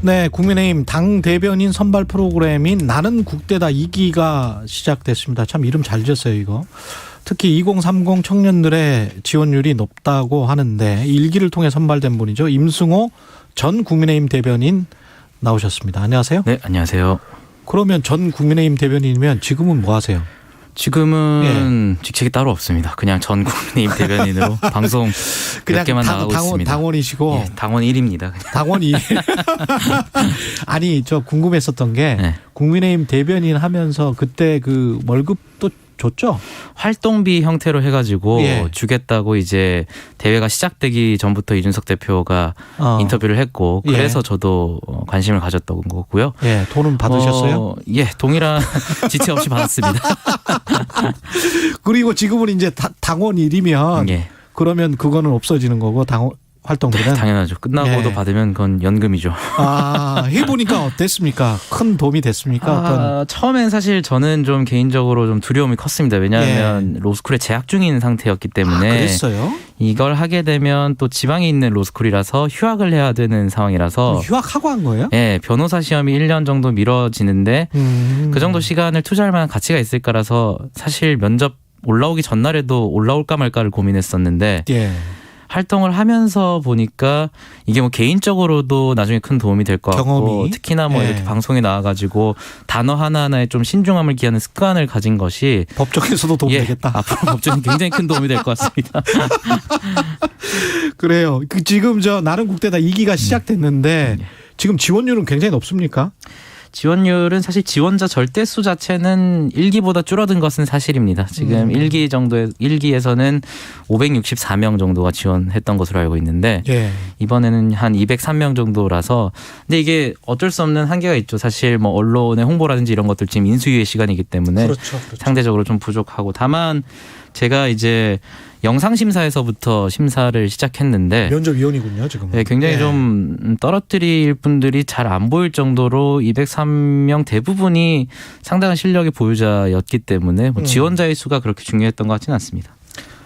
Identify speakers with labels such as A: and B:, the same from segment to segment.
A: 네, 국민의힘 당 대변인 선발 프로그램인 나는 국대다 2기가 시작됐습니다. 참 이름 잘 지었어요, 이거. 특히 2030 청년들의 지원율이 높다고 하는데 1기를 통해 선발된 분이죠. 임승호 전 국민의힘 대변인 나오셨습니다. 안녕하세요.
B: 네, 안녕하세요.
A: 그러면 전 국민의힘 대변인이면 지금은 뭐 하세요?
B: 지금은 직책이 따로 없습니다. 그냥 전 국민의힘 대변인으로 방송 몇 개만 나가고 있습니다.
A: 당원이시고.
B: 예, 당원 1입니다.
A: 당원 1. 아니, 저 궁금했었던 게 네. 국민의힘 대변인 하면서 그때 그 월급도 줬죠?
B: 활동비 형태로 해가지고 예. 주겠다고 이제 대회가 시작되기 전부터 이준석 대표가 인터뷰를 했고 그래서 예. 저도 관심을 가졌던 거고요.
A: 예, 돈은 받으셨어요?
B: 예, 동일한 지체 없이 받았습니다.
A: 그리고 지금은 이제 당원 1이면 예. 그러면 그거는 없어지는 거고 활동들은
B: 네, 당연하죠. 끝나고도 네. 받으면 그건 연금이죠.
A: 아, 해보니까 어땠습니까? 큰 도움이 됐습니까?
B: 처음엔 사실 저는 좀 개인적으로 좀 두려움이 컸습니다. 왜냐하면 네. 로스쿨에 재학 중인 상태였기 때문에.
A: 그랬어요?
B: 이걸 하게 되면 또 지방에 있는 로스쿨이라서 휴학을 해야 되는 상황이라서.
A: 휴학하고 한 거예요?
B: 네. 변호사 시험이 1년 정도 미뤄지는데 그 정도 시간을 투자할 만한 가치가 있을까라서 사실 면접 올라오기 전날에도 올라올까 말까를 고민했었는데 예. 활동을 하면서 보니까 이게 뭐 개인적으로도 나중에 큰 도움이 될 것 같고 특히나 뭐 이렇게 방송에 나와가지고 단어 하나하나에 좀 신중함을 기하는 습관을 가진 것이
A: 법정에서도 도움이 되겠다.
B: 앞으로 법정에 굉장히 큰 도움이 될 것 같습니다.
A: 그래요. 지금 저 나는 국대다 2기가 시작됐는데 지금 지원율은 굉장히 높습니까?
B: 지원율은 사실 지원자 절대수 자체는 1기보다 줄어든 것은 사실입니다. 지금 1기에서는 564명 정도가 지원했던 것으로 알고 있는데 예. 이번에는 한 203명 정도라서 근데 이게 어쩔 수 없는 한계가 있죠. 사실 뭐 언론의 홍보라든지 이런 것들 지금 인수위의 시간이기 때문에
A: 그렇죠.
B: 상대적으로 좀 부족하고 다만 제가 이제 영상심사에서부터 심사를 시작했는데
A: 면접위원이군요 지금.
B: 네, 굉장히 좀 떨어뜨릴 분들이 잘 안 보일 정도로 203명 대부분이 상당한 실력의 보유자였기 때문에 뭐 지원자의 수가 그렇게 중요했던 것 같지는 않습니다.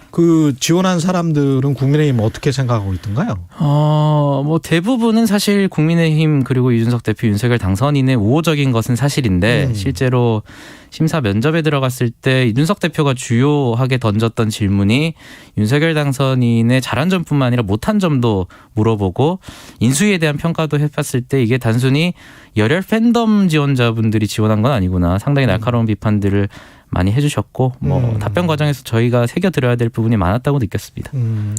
A: 그 지원한 사람들은 국민의힘 어떻게 생각하고 있던가요?
B: 뭐 대부분은 사실 국민의힘 그리고 이준석 대표 윤석열 당선인의 우호적인 것은 사실인데 실제로 심사 면접에 들어갔을 때 이준석 대표가 주요하게 던졌던 질문이 윤석열 당선인의 잘한 점뿐만 아니라 못한 점도 물어보고 인수위에 대한 평가도 해봤을 때 이게 단순히 열혈 팬덤 지원자분들이 지원한 건 아니구나. 상당히 날카로운 비판들을 많이 해주셨고 답변 과정에서 저희가 새겨들어야 될 부분이 많았다고 느꼈습니다.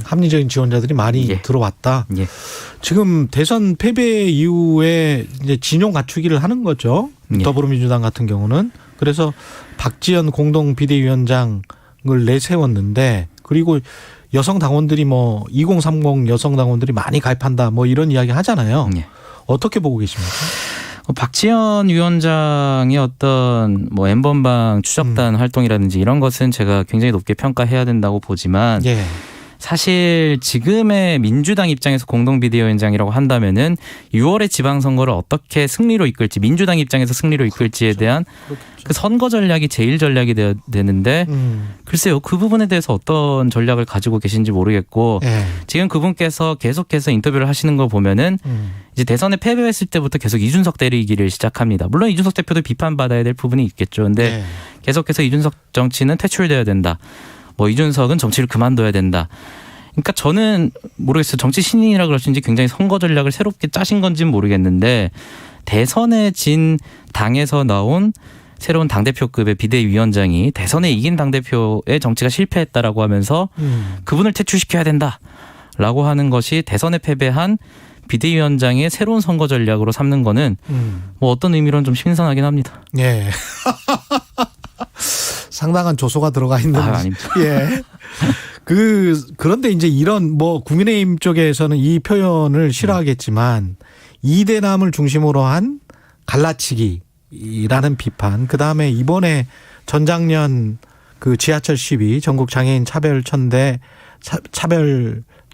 A: 합리적인 지원자들이 많이
B: 예.
A: 들어왔다.
B: 예.
A: 지금 대선 패배 이후에 이제 진영 갖추기를 하는 거죠.
B: 예.
A: 더불어민주당 같은 경우는. 그래서 박지원 공동 비대위원장을 내세웠는데 그리고 여성 당원들이 뭐 2030 여성 당원들이 많이 가입한다 뭐 이런 이야기 하잖아요.
B: 예.
A: 어떻게 보고 계십니까?
B: 박지원 위원장의 어떤 뭐 N번방 추적단 활동이라든지 이런 것은 제가 굉장히 높게 평가해야 된다고 보지만 예. 사실 지금의 민주당 입장에서 공동비대위원장이라고 한다면은 6월의 지방선거를 어떻게 승리로 이끌지 민주당 입장에서 승리로 이끌지에 대한 그 선거 전략이 제일 전략이 되는데 글쎄요 그 부분에 대해서 어떤 전략을 가지고 계신지 모르겠고 지금 그분께서 계속해서 인터뷰를 하시는 거 보면은 이제 대선에 패배했을 때부터 계속 이준석 때리기를 시작합니다. 물론 이준석 대표도 비판받아야 될 부분이 있겠죠. 근데 계속해서 이준석 정치는 퇴출돼야 된다. 뭐 이준석은 정치를 그만둬야 된다. 그러니까 저는 모르겠어요. 정치 신인이라 그러신지 굉장히 선거 전략을 새롭게 짜신 건지는 모르겠는데 대선에 진 당에서 나온 새로운 당대표급의 비대위원장이 대선에 이긴 당대표의 정치가 실패했다라고 하면서 그분을 퇴출시켜야 된다라고 하는 것이 대선에 패배한 비대위원장의 새로운 선거 전략으로 삼는 거는 뭐 어떤 의미로는 좀 신선하긴 합니다.
A: 예. 상당한 조소가 들어가 있는.
B: 아닙니다.
A: 예. 그런데 이제 이런 뭐 국민의힘 쪽에서는 이 표현을 싫어하겠지만 이대남을 중심으로 한 갈라치기라는 비판. 그 다음에 이번에 전작년 그 지하철 시위 전국 장애인 차별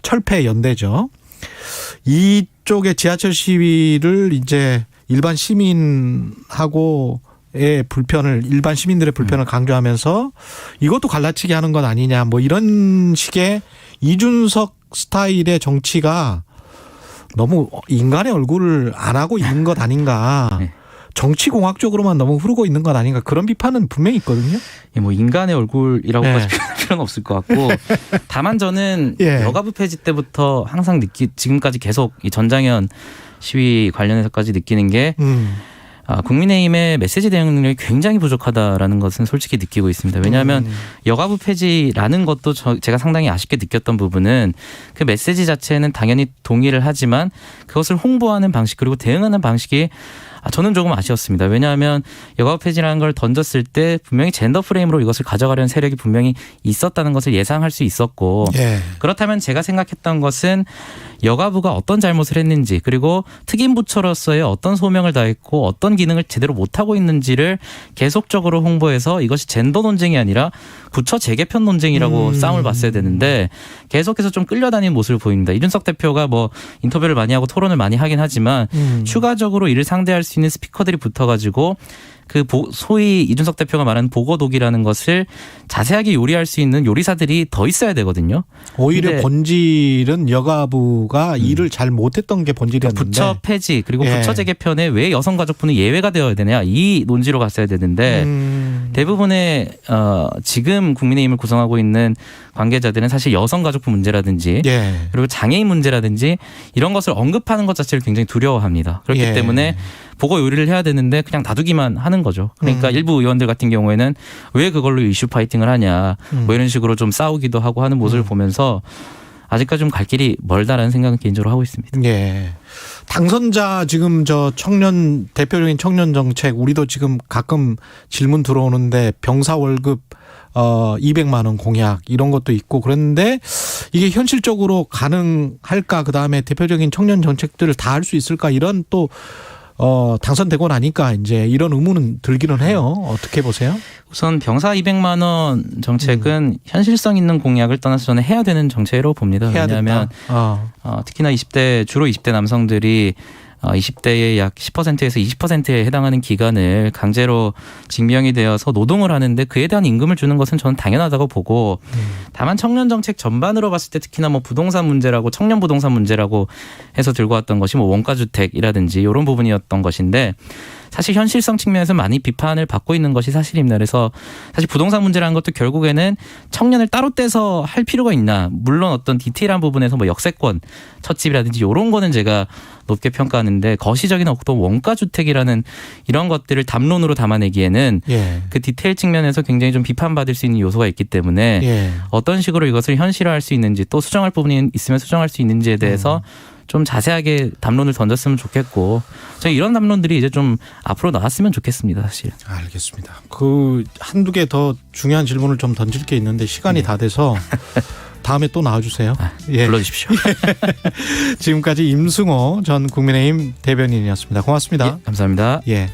A: 철폐 연대죠. 이쪽의 지하철 시위를 이제 일반 시민하고 일반 시민들의 불편을 강조하면서 이것도 갈라치기 하는 것 아니냐 뭐 이런 식의 이준석 스타일의 정치가 너무 인간의 얼굴을 안 하고 있는 것 아닌가.
B: 네.
A: 정치공학적으로만 너무 흐르고 있는 것 아닌가. 그런 비판은 분명히 있거든요.
B: 예, 뭐 인간의 얼굴이라고까지
A: 네.
B: 표현할 필요는 없을 것 같고 다만 저는
A: 예.
B: 여가부 폐지 때부터 항상 지금까지 계속 이 전장현 시위 관련해서까지 느끼는 게 국민의힘의 메시지 대응 능력이 굉장히 부족하다라는 것은 솔직히 느끼고 있습니다. 왜냐하면 여가부 폐지라는 것도 제가 상당히 아쉽게 느꼈던 부분은 그 메시지 자체는 당연히 동의를 하지만 그것을 홍보하는 방식 그리고 대응하는 방식이 저는 조금 아쉬웠습니다. 왜냐하면 여가부 폐지라는 걸 던졌을 때 분명히 젠더 프레임으로 이것을 가져가려는 세력이 분명히 있었다는 것을 예상할 수 있었고
A: 예.
B: 그렇다면 제가 생각했던 것은 여가부가 어떤 잘못을 했는지 그리고 특임부처로서의 어떤 소명을 다했고 어떤 기능을 제대로 못하고 있는지를 계속적으로 홍보해서 이것이 젠더 논쟁이 아니라 부처 재개편 논쟁이라고 싸움을 봤어야 되는데 계속해서 좀 끌려다니는 모습을 보입니다. 이준석 대표가 뭐 인터뷰를 많이 하고 토론을 많이 하긴 하지만 추가적으로 이를 상대할 수 있는 스피커들이 붙어가지고 그 소위 이준석 대표가 말하는 보고독이라는 것을 자세하게 요리할 수 있는 요리사들이 더 있어야 되거든요.
A: 오히려 본질은 여가부가 일을 잘 못했던 게 본질이었는데.
B: 부처 폐지 그리고
A: 예.
B: 부처 재개편에 왜 여성가족부는 예외가 되어야 되냐 이 논지로 갔어야 되는데 대부분의 지금 국민의힘을 구성하고 있는 관계자들은 사실 여성가족부 문제라든지
A: 예.
B: 그리고 장애인 문제라든지 이런 것을 언급하는 것 자체를 굉장히 두려워합니다. 그렇기
A: 예.
B: 때문에 보고 요리를 해야 되는데 그냥 놔두기만 하는 거죠. 그러니까 일부 의원들 같은 경우에는 왜 그걸로 이슈 파이팅을 하냐 뭐 이런 식으로 좀 싸우기도 하고 하는 모습을 보면서 아직까지 좀 갈 길이 멀다라는 생각은 개인적으로 하고 있습니다.
A: 예. 당선자 지금 저 청년 대표적인 청년 정책 우리도 지금 가끔 질문 들어오는데 병사 월급 200만 원 공약 이런 것도 있고 그런데 이게 현실적으로 가능할까 그다음에 대표적인 청년 정책들을 다 할 수 있을까 이런 또 당선되고 나니까 이제 이런 의문은 들기는 해요. 어떻게 보세요?
B: 우선 병사 200만 원 정책은 현실성 있는 공약을 떠나서 저는 해야 되는 정책으로 봅니다.
A: 해야
B: 왜냐하면 특히나 20대 주로 20대 남성들이 20대의 약 10%에서 20%에 해당하는 기간을 강제로 징병이 되어서 노동을 하는데 그에 대한 임금을 주는 것은 저는 당연하다고 보고 다만 청년 정책 전반으로 봤을 때 특히나 뭐 부동산 문제라고 청년 부동산 문제라고 해서 들고 왔던 것이 뭐 원가주택이라든지 이런 부분이었던 것인데 사실 현실성 측면에서 많이 비판을 받고 있는 것이 사실입니다. 그래서 사실 부동산 문제라는 것도 결국에는 청년을 따로 떼서 할 필요가 있나. 물론 어떤 디테일한 부분에서 뭐 역세권, 첫집이라든지 이런 거는 제가 높게 평가하는데 거시적인 어떤 원가주택이라는 이런 것들을 담론으로 담아내기에는
A: 예.
B: 그 디테일 측면에서 굉장히 좀 비판받을 수 있는 요소가 있기 때문에
A: 예.
B: 어떤 식으로 이것을 현실화할 수 있는지 또 수정할 부분이 있으면 수정할 수 있는지에 대해서 좀 자세하게 담론을 던졌으면 좋겠고 저희 이런 담론들이 이제 좀 앞으로 나왔으면 좋겠습니다. 사실.
A: 알겠습니다. 그 한두 개 더 중요한 질문을 좀 던질 게 있는데 시간이 다 돼서 다음에 또 나와주세요. 예.
B: 불러주십시오.
A: 지금까지 임승호 전 국민의힘 대변인이었습니다. 고맙습니다.
B: 예, 감사합니다.
A: 예.